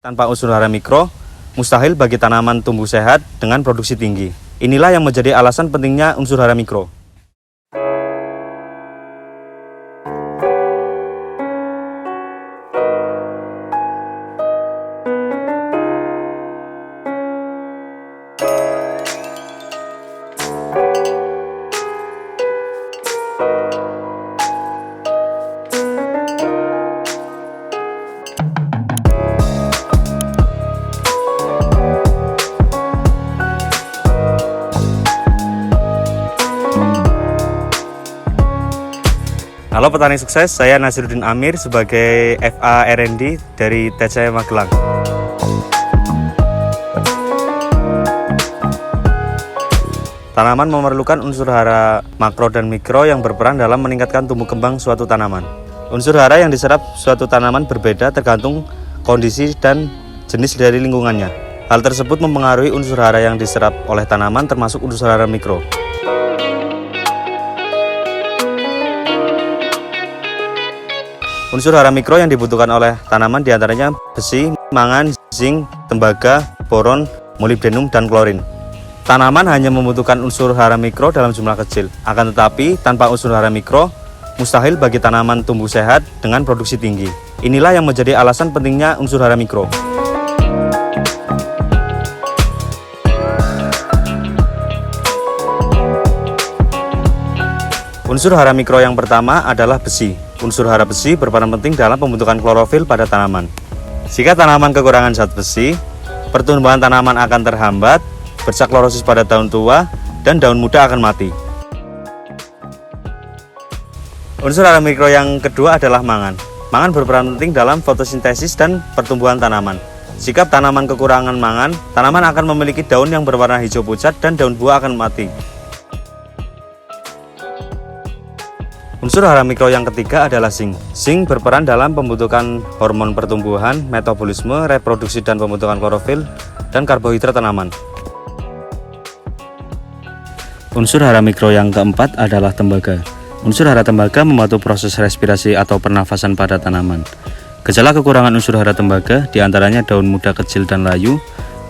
Tanpa unsur hara mikro, mustahil bagi tanaman tumbuh sehat dengan produksi tinggi. Inilah yang menjadi alasan pentingnya unsur hara mikro. Halo petani sukses, saya Nasiruddin Amir sebagai FA R&D dari TC Magelang. Tanaman memerlukan unsur hara makro dan mikro yang berperan dalam meningkatkan tumbuh kembang suatu tanaman. Unsur hara yang diserap suatu tanaman berbeda tergantung kondisi dan jenis dari lingkungannya. Hal tersebut mempengaruhi unsur hara yang diserap oleh tanaman termasuk unsur hara mikro. Unsur hara mikro yang dibutuhkan oleh tanaman diantaranya besi, mangan, zinc, tembaga, boron, molibdenum, dan klorin. Tanaman hanya membutuhkan unsur hara mikro dalam jumlah kecil. Akan tetapi, tanpa unsur hara mikro, mustahil bagi tanaman tumbuh sehat dengan produksi tinggi. Inilah yang menjadi alasan pentingnya unsur hara mikro. Unsur hara mikro yang pertama adalah besi. Unsur hara besi berperan penting dalam pembentukan klorofil pada tanaman. Jika tanaman kekurangan zat besi, pertumbuhan tanaman akan terhambat, bercak klorosis pada daun tua, dan daun muda akan mati. Unsur hara mikro yang kedua adalah mangan. Mangan berperan penting dalam fotosintesis dan pertumbuhan tanaman. Jika tanaman kekurangan mangan, tanaman akan memiliki daun yang berwarna hijau pucat dan daun buah akan mati. Unsur hara mikro yang ketiga adalah zinc. Zinc berperan dalam pembentukan hormon pertumbuhan, metabolisme, reproduksi dan pembentukan klorofil dan karbohidrat tanaman. Unsur hara mikro yang keempat adalah tembaga. Unsur hara tembaga membantu proses respirasi atau pernafasan pada tanaman. Gejala kekurangan unsur hara tembaga diantaranya daun muda kecil dan layu,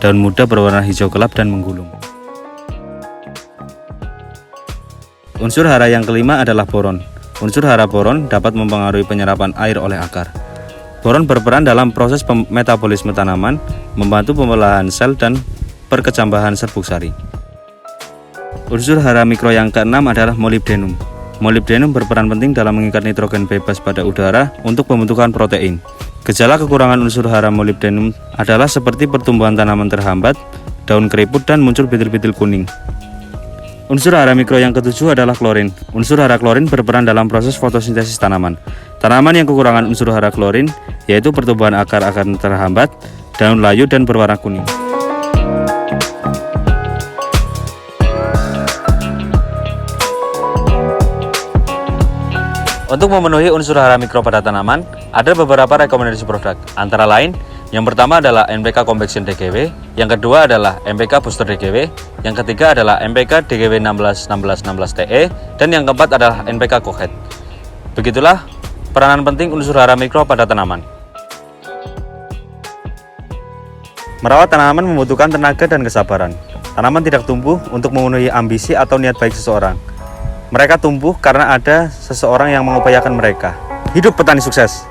daun muda berwarna hijau gelap dan menggulung. Unsur hara yang kelima adalah boron. Unsur hara boron dapat mempengaruhi penyerapan air oleh akar. Boron berperan dalam proses metabolisme tanaman, membantu pembelahan sel dan perkecambahan serbuk sari. Unsur hara mikro yang keenam adalah molibdenum. Molibdenum berperan penting dalam mengikat nitrogen bebas pada udara untuk pembentukan protein. Gejala kekurangan unsur hara molibdenum adalah seperti pertumbuhan tanaman terhambat, daun keriput dan muncul bitil-bitil kuning. Unsur hara mikro yang ketujuh adalah klorin. Unsur hara klorin berperan dalam proses fotosintesis tanaman. Tanaman yang kekurangan unsur hara klorin, yaitu pertumbuhan akar akan terhambat, daun layu dan berwarna kuning. Untuk memenuhi unsur hara mikro pada tanaman, ada beberapa rekomendasi produk. Antara lain, yang pertama adalah NPK Convection DGW, yang kedua adalah NPK Booster DGW, yang ketiga adalah NPK DGW 16-16-16-TE, dan yang keempat adalah NPK Cohet. Begitulah peranan penting unsur hara mikro pada tanaman. Merawat tanaman membutuhkan tenaga dan kesabaran. Tanaman tidak tumbuh untuk memenuhi ambisi atau niat baik seseorang. Mereka tumbuh karena ada seseorang yang mengupayakan mereka. Hidup petani sukses!